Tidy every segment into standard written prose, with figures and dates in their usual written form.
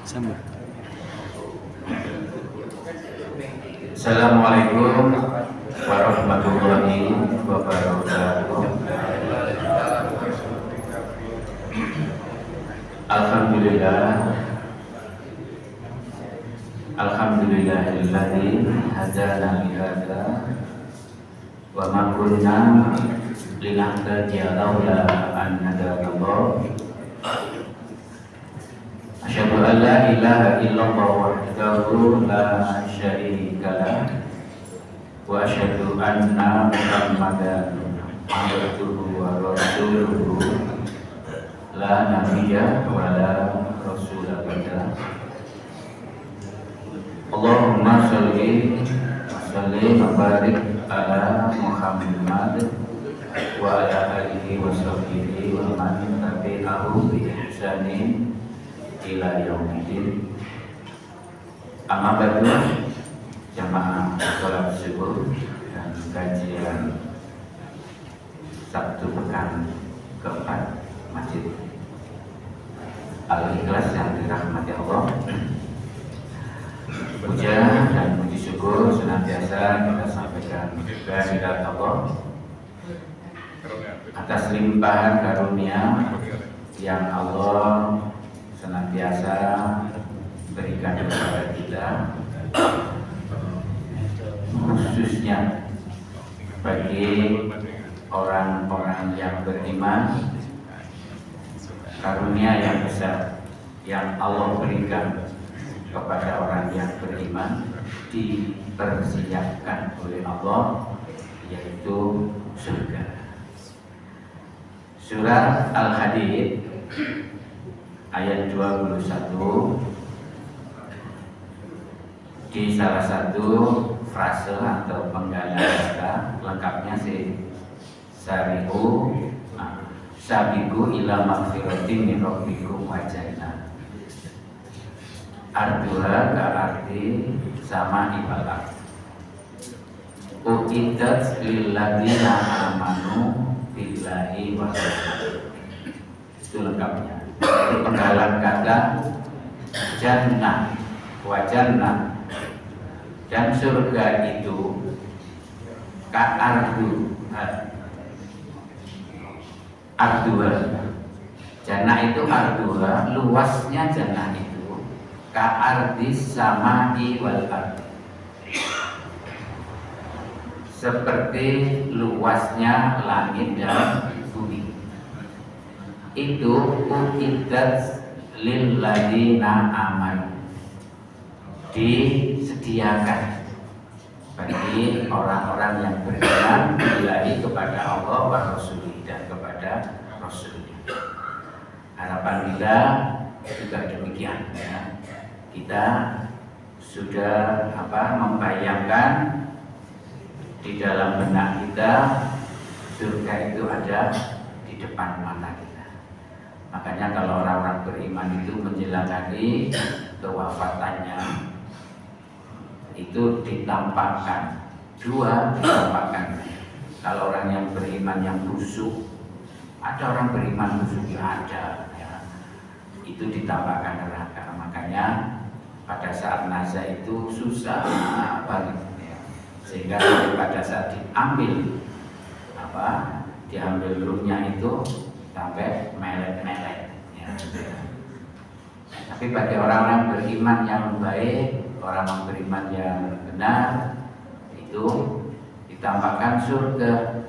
Sambut. Assalamualaikum warahmatullahi wabarakatuh. Alhamdulillahilladzi hadana li hadza wa ma kunna linahtadiya laula an hadana. Asyhadu an la ilaha illallah wahdahu la syarika lah wa asyhadu anna Muhammadan abduhu wa rasuluhu la nabiyya wa la rasula ba'da. Allahumma sholli wa sallim wa barik ala Muhammad wa ala alihi wa sahbihi wa man tabi'ahu bi ihsanin ila yaumil. Amma ba'du, jamaah salat subuh dan kajian Sabtu pekan keempat Masjid Al-Ikhlas yang dirahmati Allah. Puja dan puji syukur senantiasa kita sampaikan kehadirat Allah atas limpahan karunia yang Allah senantiasa berikan kepada kita, khususnya bagi orang-orang yang beriman. Karunia yang besar yang Allah berikan kepada orang yang beriman dipersiapkan oleh Allah, yaitu surga. Surah Al-Hadid ayat 21 di salah satu frase atau penggalan kata lengkapnya sabiqu ila magfiratin min rabbikum wa jannah. Arduha ka'arti sama ibarat uiddat lilladzina amanu billahi wa rasulih. Itu lengkapnya. Penggalan kata jannah wa jannah, dan surga itu ka'ardu arduha. Jannah itu arduha, luasnya jannah itu ka'ardis samai wal ard, seperti luasnya langit dan bumi. Itu uiddat lil ladina amanu, disediakan bagi orang-orang yang beriman billahi kepada Allah wa rasulih dan kepada rasulnya. Harapan kita juga demikian ya. Kita sudah membayangkan di dalam benak kita surga itu ada di depan mata kita. Makanya kalau orang-orang beriman itu menjelang hari kewafatannya itu ditampakkan ditampakkan. Kalau orang yang beriman yang busuk, ada orang beriman busuk ya ada ya, itu ditampakkan neraka. Makanya pada saat nazar itu susah banget ya. Sehingga pada saat diambil ruhnya itu sampai melet-melet ya. Tapi bagi orang-orang beriman yang baik, orang-orang beriman yang benar, itu ditampakkan surga,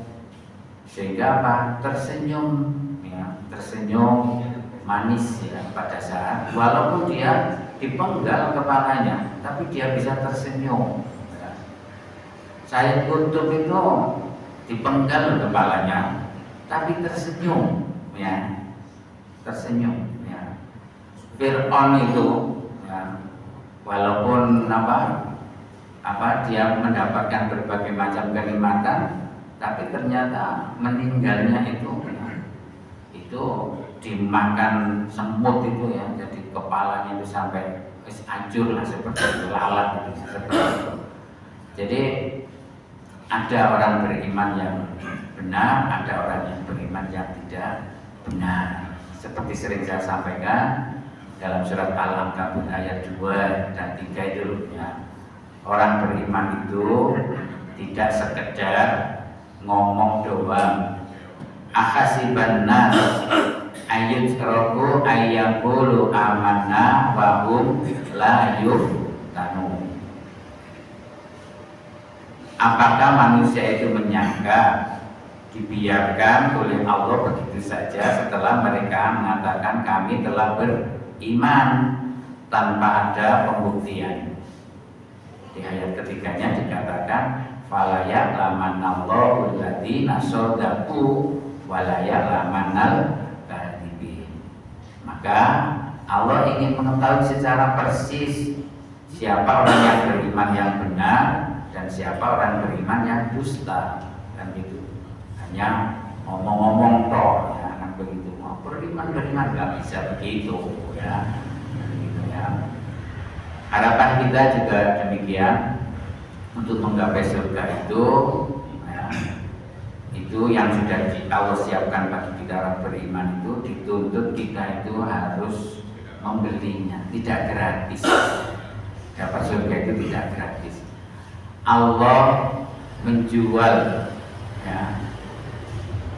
sehingga tersenyum ya, tersenyum manis ya pada saat walaupun dia dipenggal kepalanya, tapi dia bisa tersenyum ya. Sayyid Qutb itu dipenggal kepalanya tapi tersenyum ya, tersenyum ya. Fir'aun itu ya, walaupun dia mendapatkan berbagai macam kenikmatan, tapi ternyata meninggalnya itu dimakan semut itu ya, jadi kepalanya itu sampai hancur lah seperti lalat gitu, seperti itu. Jadi ada orang beriman yang benar, ada orang yang beriman yang tidak benar. seperti sering saya sampaikan dalam surat Al-Ankabut ayat 2 dan 3 itu ya. Orang beriman itu tidak sekedar ngomong doang. Akhasiban nas ayyutraku ayyaqulu amanna wa hum la yuftanun. Apakah manusia itu menyangka dibiarkan oleh Allah begitu saja setelah mereka mengatakan kami telah beriman tanpa ada pembuktian? Di ayat ketiganya dikatakan falaya lamanallahu alladziina shadaqu walaya lamanal kadhibin. Maka Allah ingin mengetahui secara persis siapa orang yang beriman yang benar dan siapa orang beriman yang dusta, kan gitu. Hanya ngomong-ngomong toh, ya kan begitu. Mau beriman nggak bisa begitu, ya. Begitu ya. Harapan kita juga demikian untuk menggapai surga itu, ya, itu yang sudah Allah siapkan bagi kita orang beriman itu dituntut kita itu harus membelinya, tidak gratis. Dapat surga itu tidak gratis. Allah menjual,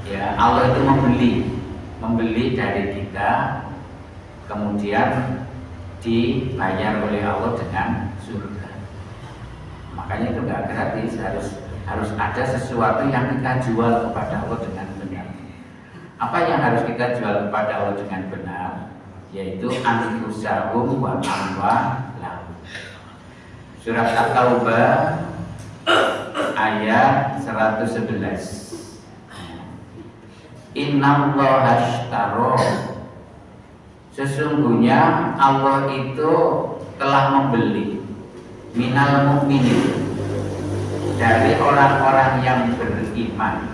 ya Allah itu membeli dari kita, kemudian dibayar oleh Allah dengan surga. Makanya itu nggak gratis, harus ada sesuatu yang kita jual kepada Allah dengan benar. Apa yang harus kita jual kepada Allah dengan benar? Yaitu anfusahum wa amwalahum. Surat At-Taubah ayat 111. Innallaha ashtara, sesungguhnya Allah itu telah membeli minal mukminin, dari orang-orang yang beriman,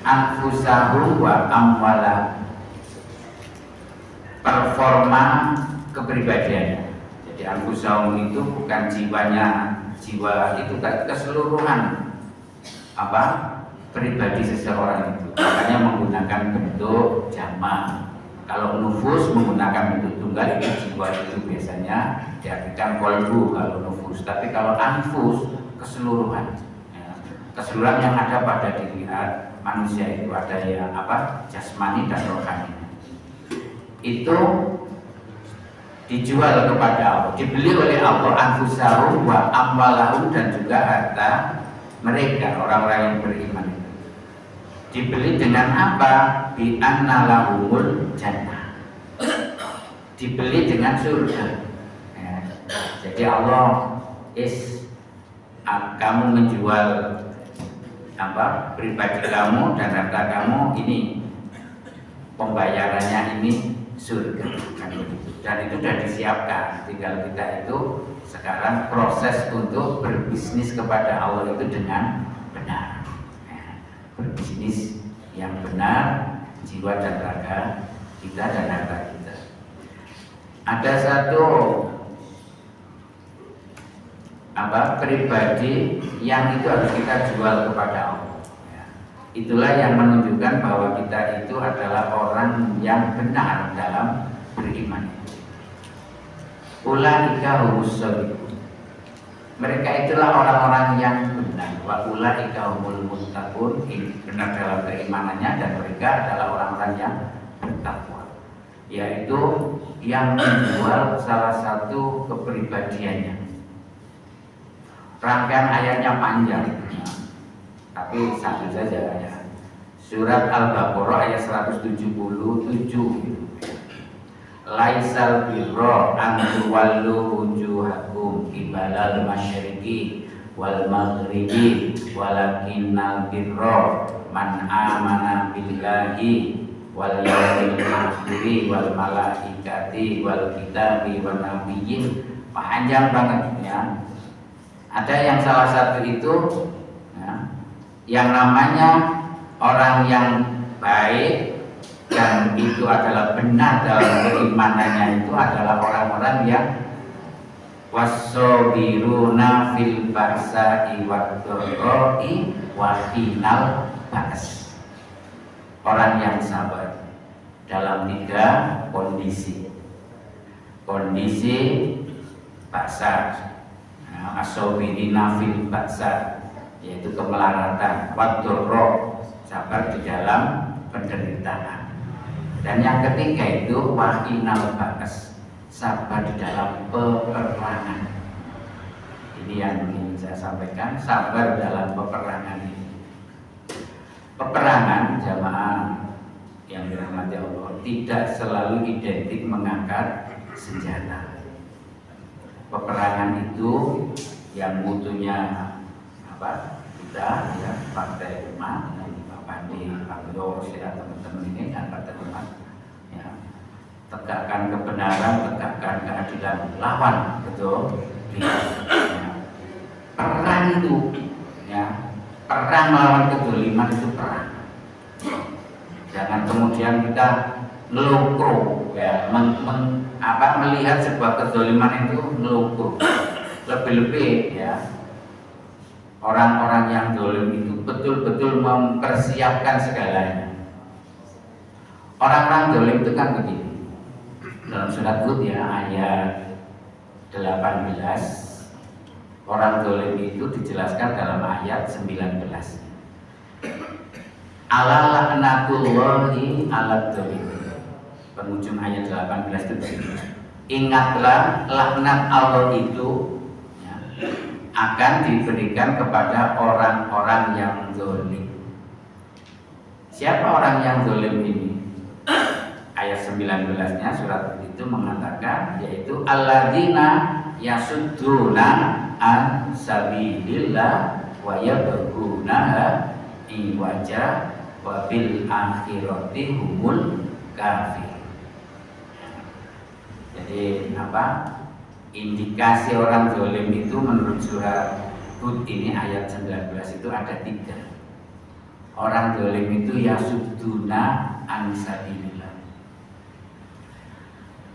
anfusahum wa amwalahum, performa kepribadiannya. Jadi anfusahum itu bukan jiwanya, jiwa itu keseluruhan pribadi seseorang itu. Makanya menggunakan bentuk jamak. Kalau nufus menggunakan bentuk tunggal, itu jiwa itu biasanya diartikan kolbu kalau nufus. Tapi kalau anfus keseluruhan, ya, keseluruhan yang ada pada diri manusia itu ada yang jasmani dan rohani. Itu dijual kepada Allah, dibeli oleh Allah, anfusahum wa amwalahum, dan juga harta mereka orang-orang yang beriman itu. Dibeli dengan apa? Bi anna lahumul jannah, dibeli dengan surga. Ya. Jadi Allah kamu menjual pribadi kamu dan harta kamu, ini pembayarannya ini surga, kan begitu. Dan itu sudah disiapkan, tinggal kita itu sekarang proses untuk berbisnis kepada Allah itu dengan benar, ya, berbisnis yang benar, jiwa dan raga kita dan harta kita. Ada satu pribadi yang itu harus kita jual kepada Allah. Itulah yang menunjukkan bahwa kita itu adalah orang yang benar dalam beriman. Ulaika humus shadiqun, mereka itulah orang-orang yang benar. Wa ulaika humul muttaqun, benar dalam keimanannya, dan mereka adalah orang-orang yang bertakwa, yaitu yang menjual salah satu kepribadiannya. Rangkaian ayatnya panjang, tapi satu saja ya. Surat Al-Baqarah ayat 177. Laisal birra an tuwallu wujuhakum qibalal masyriqi wal maghribi walakinnal birra man amana billahi wal yawmil akhir wal malaikati wal kitabi wan nabiyyin. Panjang banget ya. Ada yang salah satu itu ya, yang namanya orang yang baik dan itu adalah benar dalam keimanannya, itu adalah orang-orang yang wasobiruna fil ba'sa'i wadh-dharra'i wa hinal ba's, orang yang sabar dalam 3 kondisi. Kondisi baksa, asobirina fil baksa, yaitu kemelaratan, wadurro, sabar di dalam penderitaan. Dan yang ketiga itu wahinal bakas, sabar di dalam peperangan. Ini yang ingin saya sampaikan, sabar dalam peperangan ini. Peperangan jamaah yang dirahmati Allah tidak selalu identik mengangkat senjata. Peperangan itu yang mutunya apa? Kita ya partai umat, Pak Pandi, Pak Yos, ya teman-teman ini kan partai umat. Ya, tegakkan kebenaran, tegakkan keadilan, lawan betul. Ya. Perang itu, ya perang melawan kezaliman itu perang. Jangan kemudian kita ngelukro, ya melihat sebuah kezaliman itu ngelukro. Lebih-lebih ya orang-orang yang zalim itu betul-betul mempersiapkan segalanya. Orang-orang zalim itu kan begini. Dalam surat Hud ya ayat 18, orang zalim itu dijelaskan dalam ayat 19. Ala laknatullahi ala zalim. Penghujung ayat 18 itu begini. Ingatlah laknat Allah itu ya, akan diberikan kepada orang-orang yang zalim. Siapa orang yang zalim ini? Ayat 19-nya surat itu mengatakan, yaitu alladzina yasudduna an sabilillah wa yabghunaha iwaja wa bil akhirati humul kafir. Jadi apa? Indikasi orang zalim itu menurut surat Hud ini ayat 19 itu ada 3. Orang zalim itu yasudduna an sabilillah,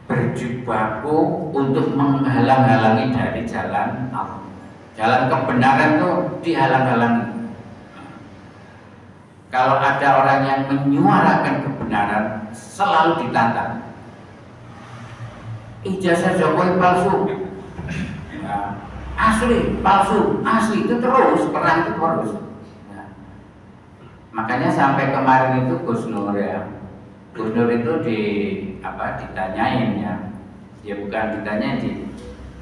berjibaku untuk menghalang-halangi dari jalan Allah. Jalan kebenaran itu dihalang-halangi. Kalau ada orang yang menyuarakan kebenaran selalu ditantang. Ijazah Jokowi palsu, ya, asli palsu, asli itu terus, perang itu terus. Ya. Makanya sampai kemarin itu Gus Nur ya, Gus Nur itu ditanyain ya, dia bukan ditanya,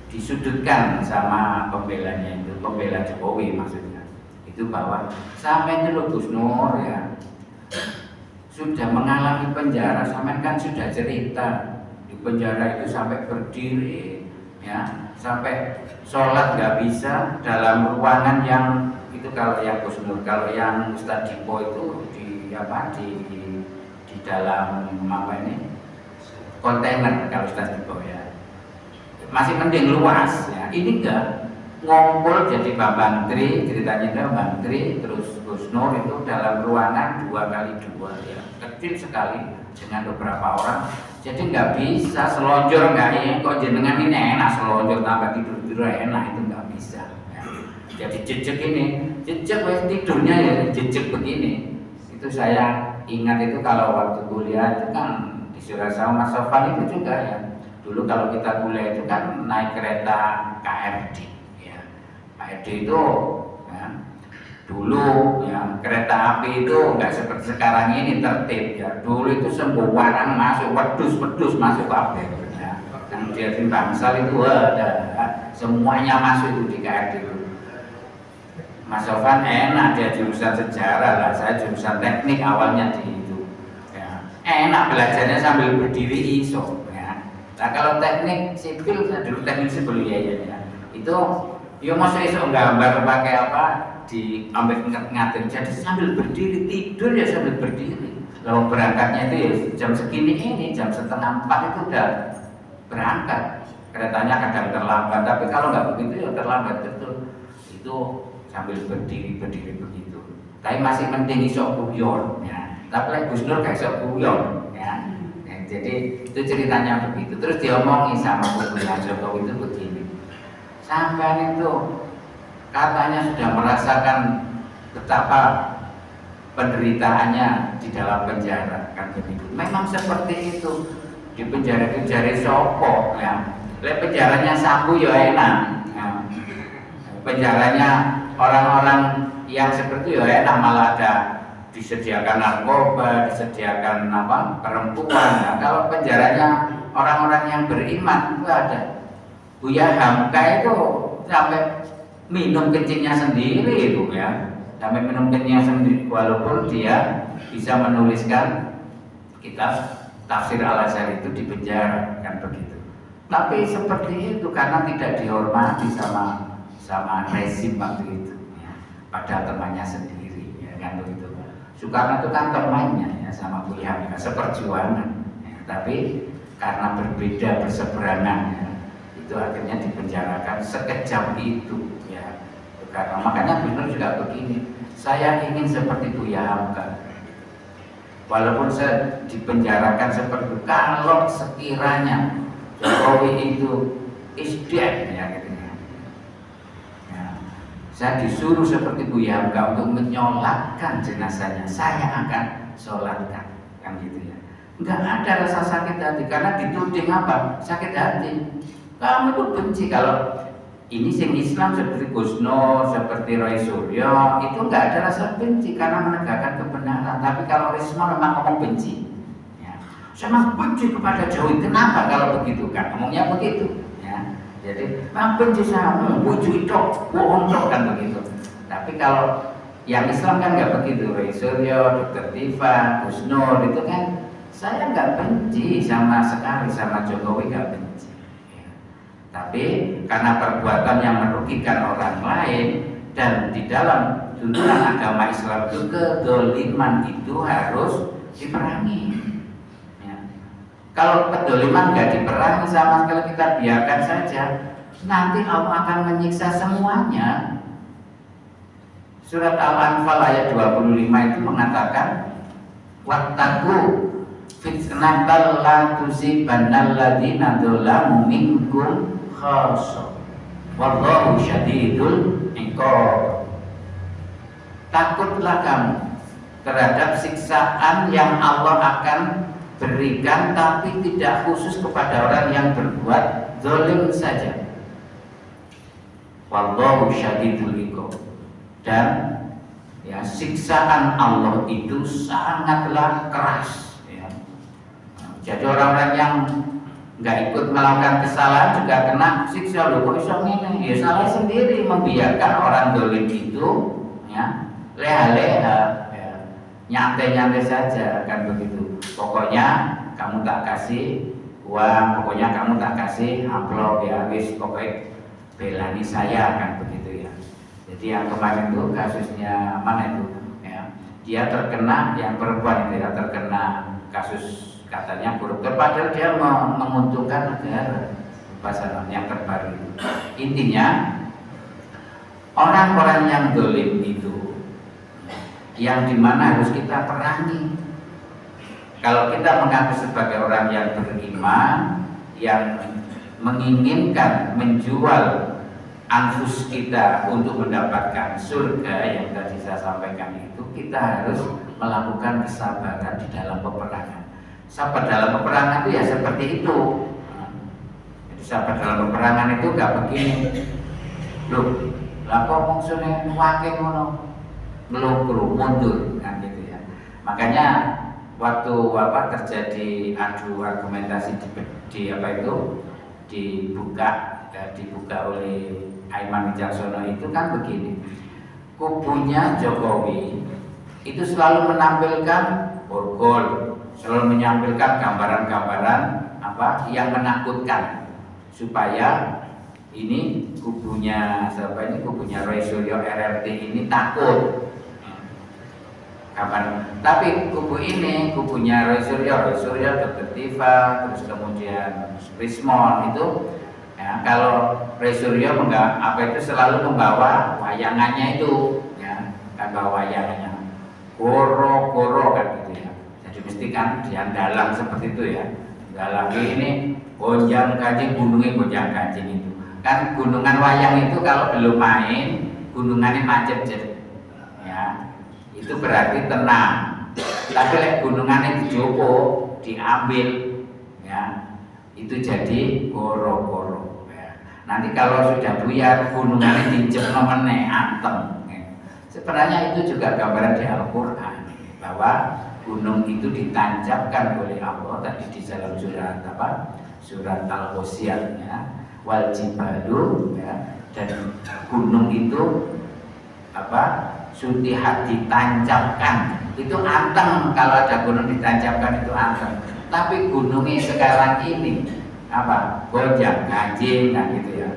disudutkan sama pembelanya itu, pembela Jokowi maksudnya. Itu bahwa sampai itu Gus Nur ya sudah mengalami penjara, sampai kan sudah cerita di penjara itu sampai berdiri ya, sampai sholat nggak bisa dalam ruangan yang itu. Kalau yang Gus Nur, kalau yang Ustadz Dipo itu di dalam apa ini kontainer, kalau Ustadz Dipo ya masih mending luas ya. Ini enggak, ngumpul jadi Pak Bantri, ceritanya itu Bantri terus Gus Nur itu dalam ruangan 2x2 ya, kecil sekali dengan beberapa orang. Jadi nggak bisa selonjor, nggak ya, kok jenengan ini enak selonjor tambah tidur enak, itu nggak bisa ya. Jadi jejak ini, jejak tidurnya ya jejak begini. Itu saya ingat itu kalau waktu kuliah itu kan di Surabaya sama Mas Sofan itu juga ya. Dulu kalau kita kuliah itu kan naik kereta KRD ya. KRD itu ya, dulu ya kereta api itu nggak seperti sekarang ini tertib ya. Dulu itu sembarang masuk, wedus masuk kabeh ya. Yang jadi Bangsal itu ada semuanya masuk itu di KRD itu. Mas Sofan enak, dia jurusan sejarah lah, saya jurusan teknik awalnya di itu ya. Enak belajarnya sambil berdiri iso ya. Nah kalau teknik sipil, saya dulu teknik sipil ya, itu ya masuk iso gambar pakai apa, diambil ngatur, jadi sambil berdiri, tidur ya sambil berdiri. Lalu berangkatnya itu ya jam segini ini, jam 3:30 itu udah berangkat. Keretanya kadang terlambat, tapi kalau nggak begitu ya terlambat betul. Itu sambil berdiri begitu. Tapi masih mending iso guyon ya. Tapi Gus Nur gak iso guyon ya. Jadi itu ceritanya begitu. Terus diomongi sama Kubunya Jokowi itu begini. Sampai itu katanya sudah merasakan betapa penderitaannya di dalam penjara kan begitu. Memang seperti itu. Di penjara itu jari sopo ya. Penjaranya sapu ya enak. Ya. Penjaranya orang-orang yang seperti itu ya enak, malah ada disediakan narkoba, disediakan perempuan. Nah, kalau penjaranya orang-orang yang beriman itu ada. Buya Hamka itu sampai minum kencingnya sendiri itu ya, sampai minum kencingnya sendiri, walaupun dia bisa menuliskan kitab Tafsir Al-Azhar itu di penjara kan begitu. Tapi seperti itu karena tidak dihormati sama rezim waktu itu ya, pada temannya sendiri ya kan begitu. Soekarno itu kan temannya ya sama Buya Hamka seperjuangan ya, tapi karena berbeda berseberangan ya, itu akhirnya dipenjarakan sekejam itu ya. Karena makanya Gus Nur juga begini, saya ingin seperti Buya Hamka, walaupun saya dipenjarakan seperti itu, kalau sekiranya Jokowi itu is dead ya gitu ya. Saya disuruh seperti Buya Hamka untuk menyolatkan jenazahnya, saya akan sholatkan kan gitu ya. Enggak ada rasa sakit hati karena dituding apa? Sakit hati. Kamu itu benci. Kalau ini sing Islam seperti Gus Nur, seperti Roy Suryo, itu enggak ada rasa benci karena menegakkan kebenaran. Tapi kalau Risma memang ngomong benci. Ya. Saya memang benci kepada Jokowi. Kenapa kalau begitu kan? Ngomongnya begitu. Ya. Jadi memang benci sama bujuk itu, bohong kan begitu. Tapi kalau yang Islam kan enggak begitu. Roy Suryo, Dr. Tifa, Gus Nur itu kan saya enggak benci sama sekali sama Jokowi, enggak benci. Tapi karena perbuatan yang merugikan orang lain dan di dalam tuntunan agama Islam itu kedoliman itu harus diperangi ya. Kalau kedoliman nggak diperangi sama sekali, kita biarkan saja, nanti Allah akan menyiksa semuanya. Surat Al-Anfal ayat 25 itu mengatakan wattaqu fitnatan la tusibannal ladzina dzalamu minkum khassa wallahu syadidul iqab. Takutlah kamu terhadap siksaan yang Allah akan berikan, tapi tidak khusus kepada orang yang berbuat zalim saja. Wallahu syadidul iqab. Dan ya, siksaan Allah itu sangatlah keras ya. Jadi orang-orang yang nggak ikut melakukan kesalahan juga kena siksa. Loh kok iso ngene? Ya salah sendiri, membiarkan orang dolim itu ya leha-leha ya, nyantai-nyantai saja kan begitu. Pokoknya kamu tak kasih uang, pokoknya kamu tak kasih amplop ya, wis pokoknya belani saya kan begitu ya. Jadi yang kemarin itu kasusnya mana itu ya, dia terkena, yang perempuan itu ya terkena kasus katanya koruptor, padahal dia menguntungkan negara. Pasangan yang terbaru itu intinya orang-orang yang dolim itu yang dimana harus kita perangi. Kalau kita mengaku sebagai orang yang beriman, yang menginginkan menjual anfus kita untuk mendapatkan surga yang tadi saya sampaikan itu, kita harus melakukan kesabaran di dalam peperangan. Sabar dalam peperangan itu ya seperti itu. Jadi sabar dalam peperangan itu gak begini. Loh, lah kok maksudnya wakil ngono, ngelungkru, mundur kan gitu ya. Makanya waktu terjadi adu argumentasi di apa itu dibuka oleh Aiman Wicaksono itu kan begini. Kubunya Jokowi itu selalu menampilkan borgol, selalu menyampaikan gambaran-gambaran yang menakutkan supaya ini kubunya Roy Suryo RRT ini takut. Tapi kubunya Roy Suryo, Dr. Tifa, terus kemudian Rismon itu ya, kalau Roy Suryo itu selalu membawa wayangannya itu ya, kan bawa wayangannya goro-goro kan gitu ya. Jadi mesti kan yang dalam seperti itu ya. Dalam ini gonjang kancing, gunungnya gonjang kancing itu. Kan gunungan wayang itu kalau belum main gunungannya macet ya. Itu itu berarti tenang. Tapi lek gunungannya dijopo, diambil, ya itu jadi goro-goro. Ya. Nanti kalau sudah buyar, gunungannya diinjek meneh antem. Ya. Sebenarnya itu juga gambaran di Al-Quran bahwa gunung itu ditancapkan oleh Allah tadi di dalam surat apa? Surat Al-Qasiyah, ya. Wal jibalu, ya. Dan gunung itu apa? Sutihat ditancapkan. Itu anteng, kalau ada gunung ditancapkan itu anteng. Tapi gunungnya sekarang ini apa? Gojang, ganjing, kan gitu ya.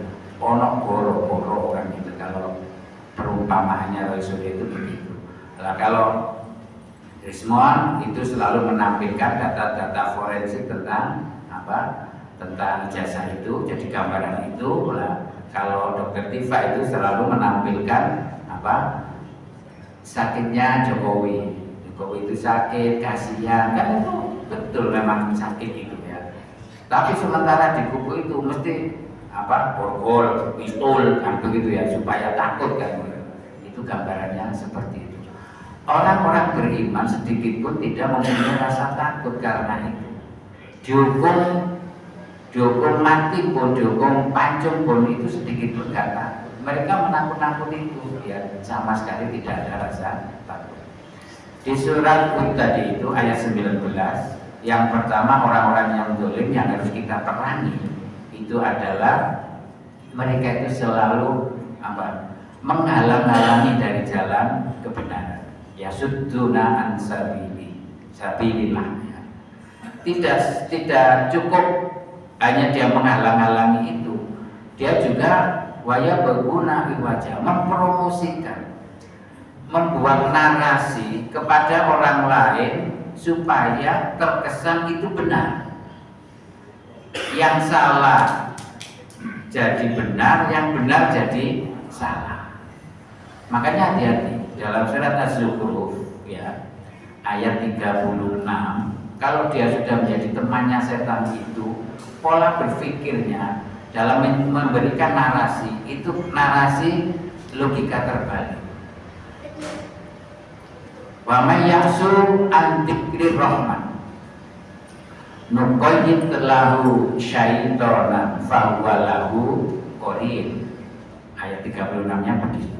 Ono goro-goro kan gitu. Kalau perumpamaannya Rasul itu begitu. Nah, kalau Rismon itu selalu menampilkan data-data forensik tentang apa? Tentang ijazah itu, jadi gambaran itu. Nah, kalau Dokter Tifa itu selalu menampilkan apa? Sakitnya Jokowi. Jokowi itu sakit, kasihan, kan itu betul memang sakit itu ya. Tapi sementara di buku itu mesti apa? Borgol, pistol, kan begitu ya, supaya takut kan. Itu gambarannya seperti itu. Orang-orang beriman sedikit pun tidak mempunyai rasa takut karena itu. Dihukum mati pun, dihukum pancung pun itu sedikit pun gak takut. Mereka menakut-nakuti itu, ya sama sekali tidak ada rasa takut. Di surat Hud tadi itu ayat 19, yang pertama orang-orang yang zalim yang harus kita perangi itu adalah mereka itu selalu apa? Menghalang-halangi dari jalan kebenaran. Ya sudduna an sabilillah. Tidak cukup hanya dia menghalang-halangi itu, dia juga waya berguna wajah mempromosikan, membuat narasi kepada orang lain supaya terkesan itu benar, yang salah jadi benar, yang benar jadi salah. Makanya hati-hati dalam surat Az-Zukhruf ya ayat 36, kalau dia sudah menjadi temannya setan itu, pola berpikirnya dalam memberikan narasi itu narasi logika terbalik. Wa may yahsu an dzikri rahman nuqayyid lahu syaitonan fahuwa lahu qarin. Ayat 36-nya begitu.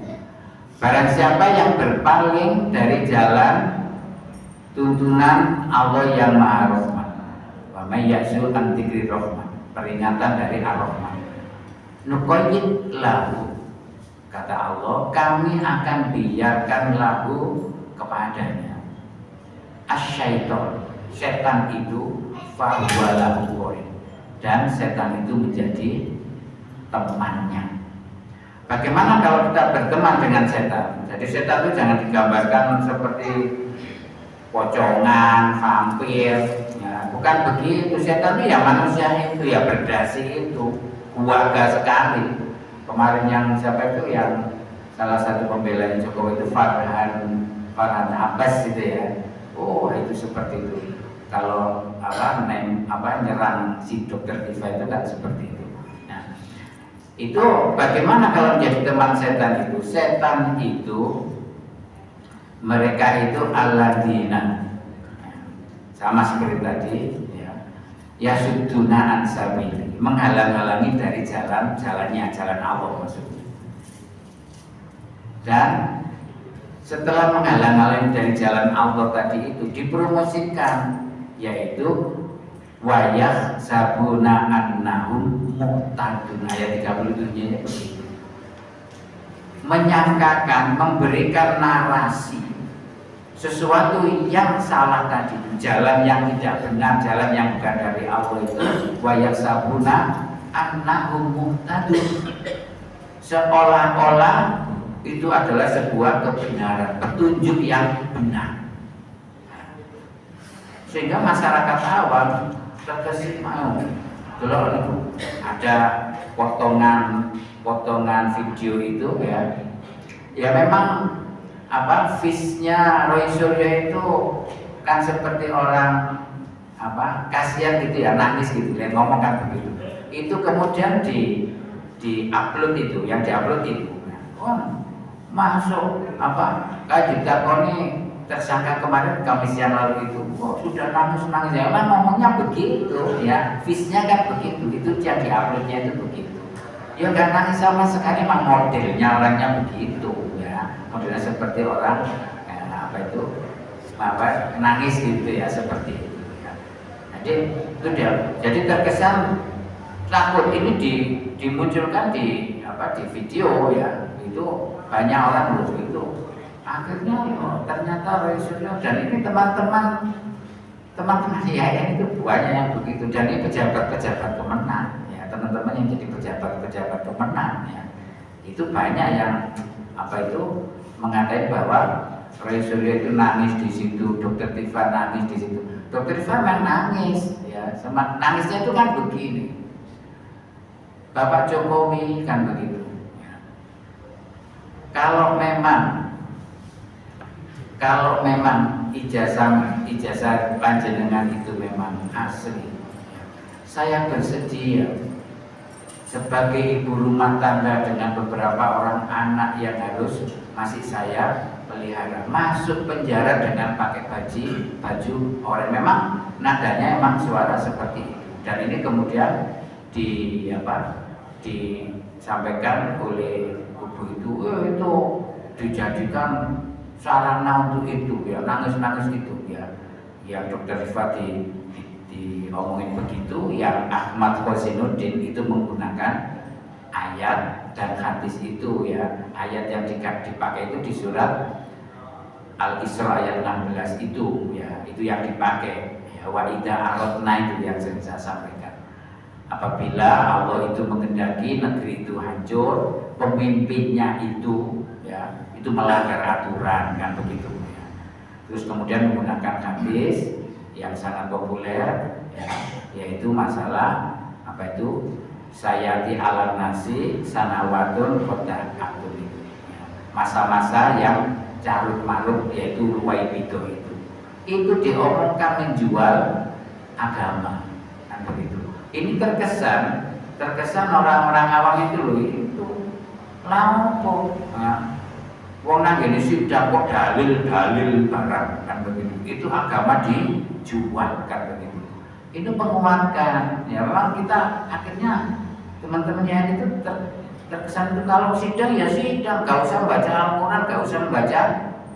Barang siapa yang berpaling dari jalan tuntunan Allah yang Maha Rahman, wa may yahsu an dzikri rahman, peringatan dari Ar-Rahman, nuqayyid lahu, kata Allah, kami akan biarkan lahu kepadanya asyaiton, setan itu fahuwalahu qarin, dan setan itu menjadi temannya. Bagaimana kalau kita berteman dengan setan? Jadi setan itu jangan digambarkan seperti pocongan, vampir, ya, bukan begitu. Setan itu ya manusia itu ya berdasi itu, keluarga sekali. Kemarin yang siapa itu yang salah satu pembela Jokowi itu Farhan Abbas gitu ya. Oh itu seperti itu. Kalau nyerang si Dokter Tifa itu kan seperti itu. Nah, itu bagaimana kalau menjadi teman setan itu? Setan itu mereka itu alladzina, sama seperti tadi ya, yasudduna an sabili, menghalang-halangi dari jalannya Allah maksudnya. Dan setelah menghalang-halangi dari jalan Allah tadi itu dipromosikan, yaitu wayah sabuna annahum muhtadun. Ayat 37-nya begitu. Menyangkakan, memberikan narasi sesuatu yang salah tadi, jalan yang tidak benar, jalan yang bukan dari Allah itu, wayah sabuna annahum muhtadun, seolah-olah itu adalah sebuah kebenaran, petunjuk yang benar, sehingga masyarakat awam terkesima. Kalau ada potongan video itu ya memang face-nya Roy Suryo itu kan seperti orang kasihan gitu ya, nangis gitu, dia ngomong kan begitu. Itu kemudian di-upload itu, yang di-upload itu, masuk kayak ditakoni tersangka kemarin Kamis yang lalu itu, sudah nangis ya, emang ngomongnya begitu ya, visnya kan begitu, itu yang diuploadnya itu begitu. Ya nggak nangis sama sekali, emang modelnya orangnya begitu ya, modelnya seperti orang nangis gitu ya, seperti itu ya. Jadi itu dia, jadi terkesan takut ini dimunculkan di video ya, itu banyak orang loh itu. Akhirnya ternyata Roy Suryo dan ini teman-teman IAIN itu banyak yang begitu, dan ini pejabat-pejabat kemenang ya, teman-teman yang jadi pejabat-pejabat kemenang ya, itu banyak yang mengatakan bahwa Roy Suryo itu nangis di situ, Dokter Tifa nangis di situ. Dokter Tifa memang nangis ya, nangisnya itu kan begini. Bapak Jokowi kan begitu ya. Kalau memang ijazah panjenengan itu memang asli, saya bersedia sebagai ibu rumah tangga dengan beberapa orang anak yang harus masih saya pelihara, masuk penjara dengan pakai baju oranye. Memang nadanya emang suara seperti itu, dan ini kemudian disampaikan oleh kubu itu dijadikan sarana untuk itu ya, nangis itu ya. Yang Dokter Rifat diomongin begitu, yang Ahmad Khosinuddin itu menggunakan ayat dan hadis itu ya, ayat yang dipakai itu di surat Al-Isra ayat 16 itu ya, itu yang dipakai ya, wa idza aradna itu yang sering saya sampaikan. Apabila Allah itu mengendaki negeri itu hancur, pemimpinnya itu ya, itu melanggar aturan kan begitu ya. Terus kemudian menggunakan hadis yang sangat populer ya, yaitu masalah sayati ala nasi sanawatun kodak akun itu ya. Masa-masa yang carut marut, yaitu ruwaibito itu diomongkan menjual agama kan begitu. Ini terkesan orang-orang awam itu loh, itu lampu wong nang ngene sidang kok dalil barang kan begitu. Itu agama dijual kan begitu. Itu penguatkan ya, memang kita akhirnya teman-temannya itu terkesan itu kalau sidang ya sidang, gak usah baca Al-Quran, gak usah membaca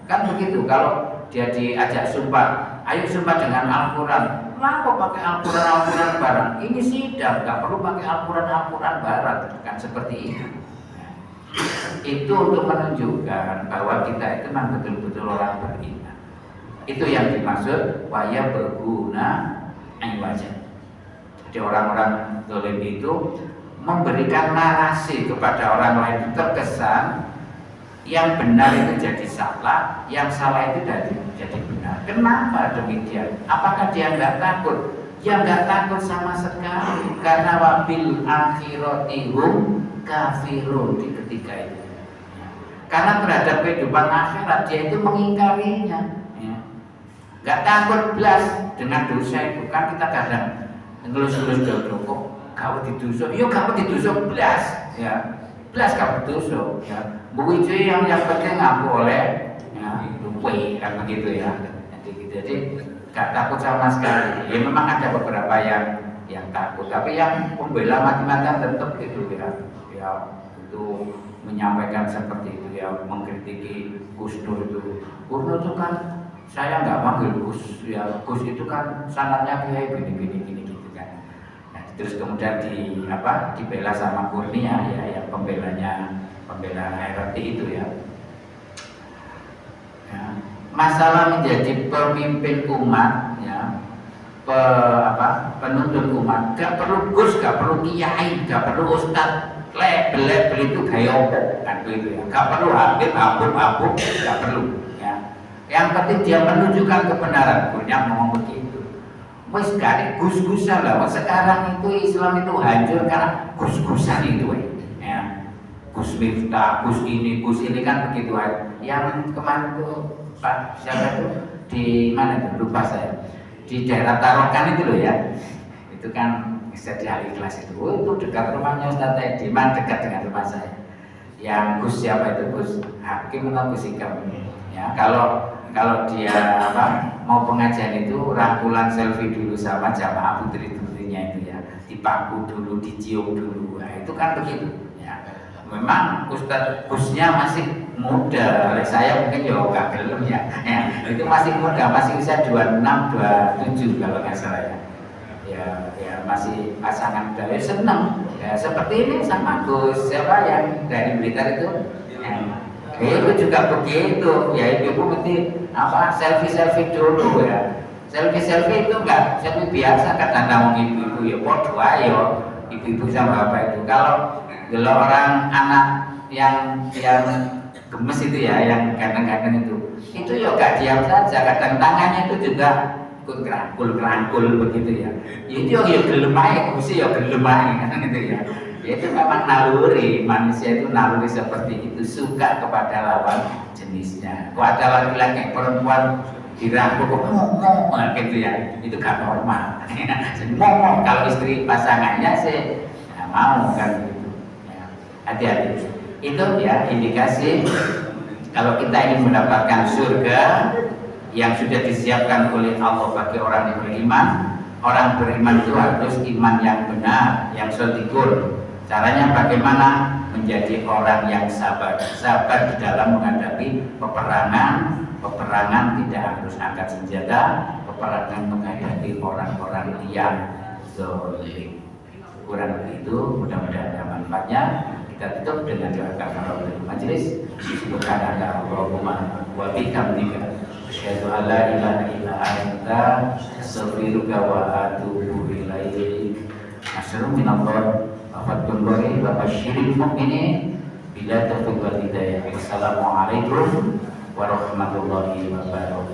kan begitu. Kalau dia diajak sumpah, ayo sumpah dengan Al-Quran, kenapa pakai Al-Quran barang? Ini sidang, gak perlu pakai Al-Quran barang kan seperti itu. Itu untuk menunjukkan bahwa kita itu memang betul-betul orang beriman. Itu yang dimaksud waya berguna wajah. Jadi orang-orang zalim itu memberikan narasi kepada orang lain, terkesan yang benar itu jadi salah, yang salah itu jadi benar. Kenapa demikian? Apakah dia nggak takut? Ya nggak takut sama sekali, karena wabil akhirati hum kafirun di ketika itu. Karena terhadap kehidupan akhirat dia itu mengingkarinya. Nggak takut belas dengan dosa itu. Kan kita kadang ngelus-ngelus kok kau ditusuk, yuk kau ditusuk belas ya, belas kau ditusuk ya. Begitu yang penting ngaku oleh ya, lupa kan begitu ya. Jadi nggak takut sama sekali. Ya memang ada beberapa yang takut, tapi yang pembela mati-matian tetap gitu ya. Ya itu menyampaikan seperti itu ya, mengkritiki Gus Nur itu. Gus Nur itu kan saya nggak panggil Gus ya, Gus itu kan sanatnya kayak gini gitu kan. Nah, terus kemudian dibela sama Kurnia ya, yang pembela RRT itu ya. Masalah menjadi pemimpin umat ya, penuntun umat, gak perlu Gus, gak perlu kiai, gak perlu ustad, label itu gaya opo kan itu ya, gak perlu habib, gak perlu ya. Yang penting dia menunjukkan kebenaran. Punya ngomong begitu. Wes gak gus-gusan lah. Sekarang itu Islam itu hancur karena gus-gusan itu ya. Gus Miftah, Gus ini kan begitu aja. Yang kemarin itu Pak siapa itu di mana itu lupa saya, di daerah Tarokan itu loh ya, itu kan jadi ahli kelas itu. Itu dekat rumahnya Ustaz Ediman, dekat dengan rumah saya. Yang Gus siapa itu, Gus Hakim atau Gus Ikam ya. Kalau kalau dia mau pengajian itu rangkulan selfie dulu sama jamaah putri-putrinya itu ya, dipaku dulu, dicium dulu, nah, itu kan begitu ya. Memang Ustadz Gusnya masih muda, oleh saya mungkin ya gak gelem ya, itu masih muda, masih usia 26, 27 kalau nggak salah ya. Ya masih pasangan muda, ya senang ya, seperti ini sama Gus siapa yang dari Blitar itu itu juga begitu ya, ibu mesti selfie dulu ya, selfie itu enggak selfie biasa kata nama ibu-ibu ya, podo ayo ibu-ibu sama bapak itu. Kalau orang anak yang gemes itu ya, yang ganteng-ganteng itu ya gak diam saja, kadang tangannya itu juga kerangkul begitu ya. Itu ya gelem ae, Gusti ya gelem ae kan gitu ya. Itu memang naluri, manusia itu naluri seperti itu, suka kepada lawan jenisnya. Kalau ada laki-laki perempuan dirangkul kok ngomong gitu ya, itu gak normal. Ngomong kalau istri pasangannya sih ya mau kan gitu. Ya, hati-hati. Itu ya indikasi kalau kita ingin mendapatkan surga yang sudah disiapkan oleh Allah bagi orang yang beriman. Orang beriman itu harus iman yang benar, yang shadiqun. Caranya bagaimana? Menjadi orang yang sabar di dalam menghadapi peperangan. Peperangan tidak harus angkat senjata, peperangan menghadapi orang-orang yang zalim. Kurang begitu, mudah-mudahan ada manfaatnya. Kita tutup dengan doa kafaratul majelis. Subhanallahumma wa bihamdika asyhadu an la ilaha illa anta astaghfiruka wa atubu ilaik. Asyhadu minallah wa fatul bari wa basyiril mu'minin bila taufiq wal hidayah. Wassalamualaikum warahmatullahi wabarakatuh.